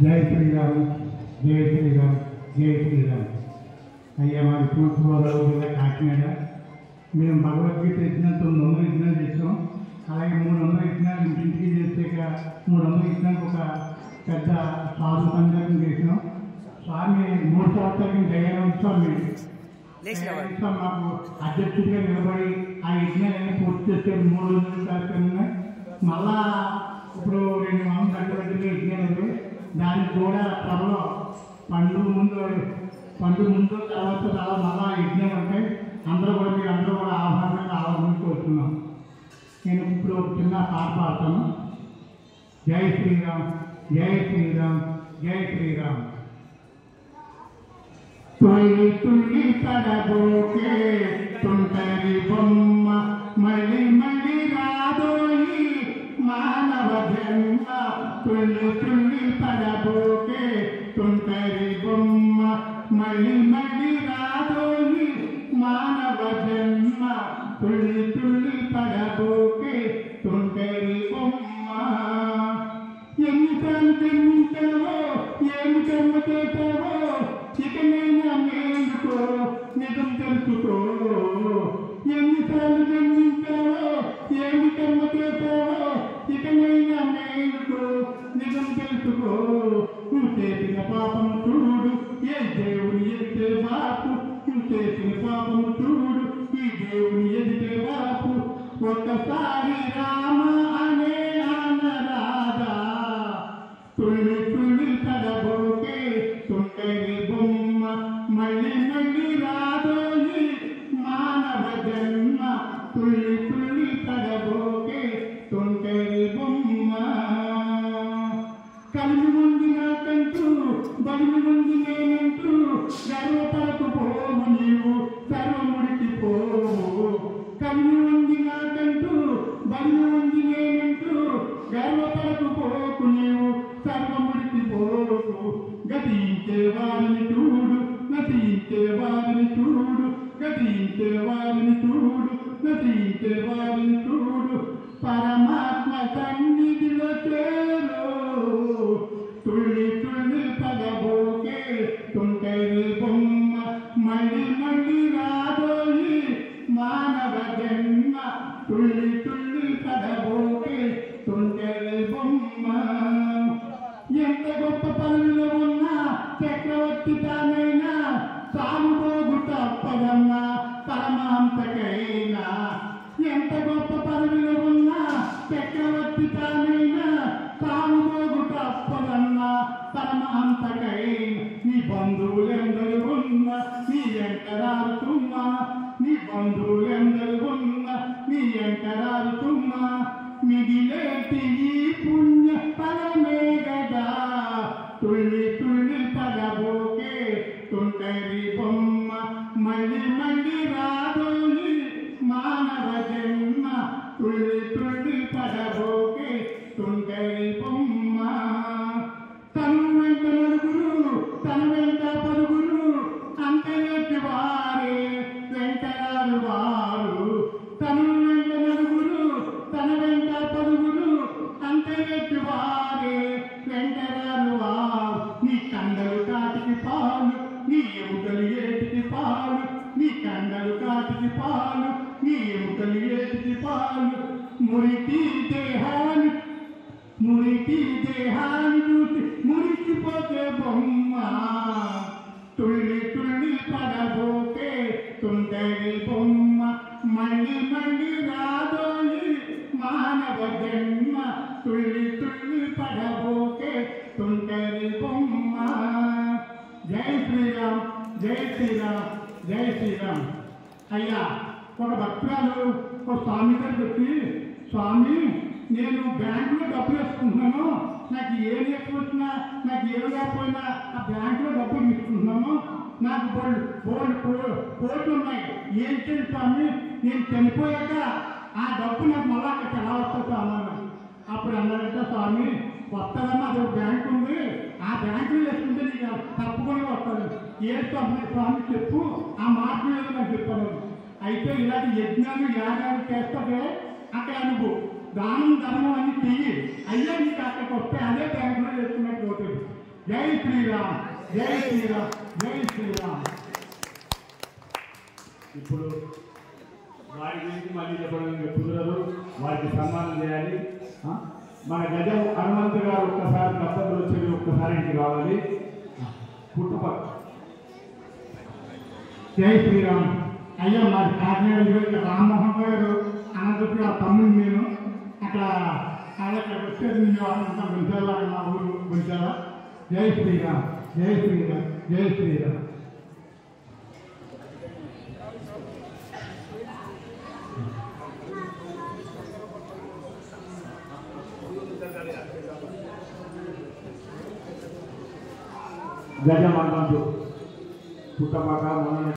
జై శ్రీరామ్, జై శ్రీరామ్, జై శ్రీరామ్. అయ్యా మాది తూర్పుగోదావరి జిల్లా కాకినాడ. మేము భగవద్గీత యజ్ఞం 900 యజ్ఞాలు చేసాం. అలాగే 300 యజ్ఞాలు ఇంటింటికి చేసాక 300 యజ్ఞాలకు ఒక పెద్ద సాధు సందర్భం చేసాం. స్వామి 3 సంవత్సరాలకి దయానంద స్వామి మాకు అధ్యక్షుడిగా నిలబడి ఆ యజ్ఞాలన్నీ పూర్తి చేసే 3 రోజుల కార్యక్రమంగా మళ్ళా ఇప్పుడు 200 గంటల యజ్ఞాలు. దానికి కూడా త్వరలో పండుగ ముందు తర్వాత మళ్ళా యజ్ఞాలు ఉంటాయి. మీరందరూ కూడా ఆహ్వానంగా ఆహ్వానించి వస్తున్నాం. నేను ఇప్పుడు ఒక చిన్న పాట పాడతాను. జై శ్రీరామ్, జై శ్రీరామ్, జై శ్రీరామ్. తుల్లి తుల్లి పడబోకే తుంటరి బొమ్మ మళ్ళీ మళ్ళీ రాదోయి మానవ జన్మ. తుల్లి తుల్లి పడబోకే తుంటరి బొమ్మ మళ్ళీ మళ్ళీ రాదోయి మానవ జన్మ. తుల్లి తుల్లి పడబోకే తుంటరి బొమ్మ. ఎన్నిసార్లు జన్మించావో ఏమి జన్మ చేశావో ఇకనైనా మేలుకో నిజం తెలుసుకో. ఎన్నిసార్లు జన్మించావో ఏమి కర్మ చేశావో ఇకనైనా మేలుకో నిజం తెలుసుకో. నువ్వు చేసిన పాపం చూడు ఏ దేవుని ఎదిగే బాపు. నువ్వు చేసిన పాపం చూడు ఈ దేవుని ఎదిగే బాపు. ఒకసారి రామ అనే అనరాధా. తుల్లి తుల్లి పడబోకే తుంటరి బొమ్మ మళ్ళీ మళ్ళీ రాదోయి మానవ జన్మ. తుల్లి తుల్లి పడబోకే తుంటరి బొమ్మ. కలిమి ఉంది నాకంటూ బలిమి ఉంది నేనంటూ గర్వపరకు పోవు నీవు సర్వముడికి పోవు. కలిమి ఉంది నాకంటూ బలిమి ఉంది నేనంటూ గర్వపరకు పోకు నీవు సర్వముడికి పోకు. గతించే వారిని చూడు నటించే వారిని చూడు. గతించే వారిని చూడు నటించే వారిని చూడు. పరమాత్మ సన్నిధిలో చేరు. తుల్లి తుల్లి పడబోకే తుంటరి బొమ్మ మళ్ళీ మళ్ళీ రాదోయి మానవ జన్మ. తుల్లి తుల్లి పడబోకే తుంటరి బొమ్మ. ఎంత గొప్ప పనులు ఉన్నా చక్రవర్తి తానైనా సాగుబోగు తప్పదన్నా పరమాంతకైనా. ఎంత గొప్ప పదవిలో ఉన్నా చక్రవర్తి తానైనా సాగుబోగు తప్పదన్నా పరమాంతకైనా. నీ బంధువులెందరు ఉన్నా నీ ఎంకరారుతున్నా. నీ బంధువులెందరు ఉన్నా నీ ఎంకరారుతున్నా. మిగిలేటి ఈ పుణ్య ఫలమే గదా. తుల్లి తుల్లి పడబోకే తుంటరి బొమ్మ మళ్ళీ మళ్ళీ రాదోయి మానవ జన్మ. తుల్లి తుల్లి పడబోకే తుంటరి బొమ్మ. తను వెంట నలుగురు తన వెంట పరుగురు అంతటి వారే వెంటరారు వారు. తను వెంట నలుగురు తన వెంట పరుగురు అంతటి వారే వెంటరారు వారు. నీ కండలు కాటికి పాలు నీ ఎముకలు ఏటికి పాలు. నీ కండలు కాటికి పాలు నీ ఎముకలు ఏటికి పాలు. మురికి దేహాన్ని చూసి మురికిపోతే బొమ్మ. తుల్లి తుల్లి పడబోకే తుంటరి బొమ్మ మళ్ళీ మళ్ళీ రాదోయి మానవ జన్మ. తుల్లి తుల్లి పడబోకే తుంటరి బొమ్మ. జై శ్రీరామ్, జై శ్రీరామ్, జై శ్రీరామ్. అయ్యా ఒక భక్తురాలు ఒక స్వామి గారికి వచ్చి, స్వామి నేను బ్యాంకులో డబ్బులు వేసుకుంటున్నాను. నాకు ఏం ఎక్కువ వచ్చినా నాకు ఏం లేకపోయినా ఆ బ్యాంకులో డబ్బులు తీసుకుంటున్నాను. నాకు కోట్లు ఉన్నాయి. ఏం చేయాలి స్వామి? నేను చనిపోయాక ఆ డబ్బు నాకు మళ్ళీ అక్కడికి ఎలా వస్తుంది అన్నాను. అప్పుడు అన్నారంటే స్వామి వస్తుందమ్మా అది ఒక బ్యాంకు ఉంది. ఆ బ్యాంకులో వేసుకుంటే నీకు తప్పకుండా వస్తుంది. ఏ స్వామి చెప్పు ఆ మాట మీద నాకు చెప్పాను. అయితే ఇలాంటి యజ్ఞాలు యాగాలు చేస్తే అక్కడ అనుభవం దానం ధర్మం అన్ని చెయ్యి. అయ్యా నీకు అక్కడికి వస్తే అదే బ్యాంకులో చేసుకున్నట్టు అవుతుంది. జై శ్రీరామ్, జై శ్రీరామ్, జై శ్రీరామ్. ఇప్పుడు వారి గురించి మళ్ళీ చెప్పడం కుదరదు, వారికి సన్మానం చేయాలి. మన గజం హనుమంతు గారు ఒక్కసారి దంపతులు వచ్చేది ఒక్కసారి ఇంటికి రావాలి. పుట్టుపక్క జై శ్రీరామ్. అయ్యా మాది కాకినాడ రామ్మోహన్ గారు అనంతపురం ఆ తమ్ముడు నేను అక్కడ అక్కడికి వచ్చేది గుంచాల మా ఊరు గుంచాల. జై శ్రీరామ్, జై శ్రీరామ్, జై శ్రీరామ్. గజం హనుమంతు పుట్టపక్క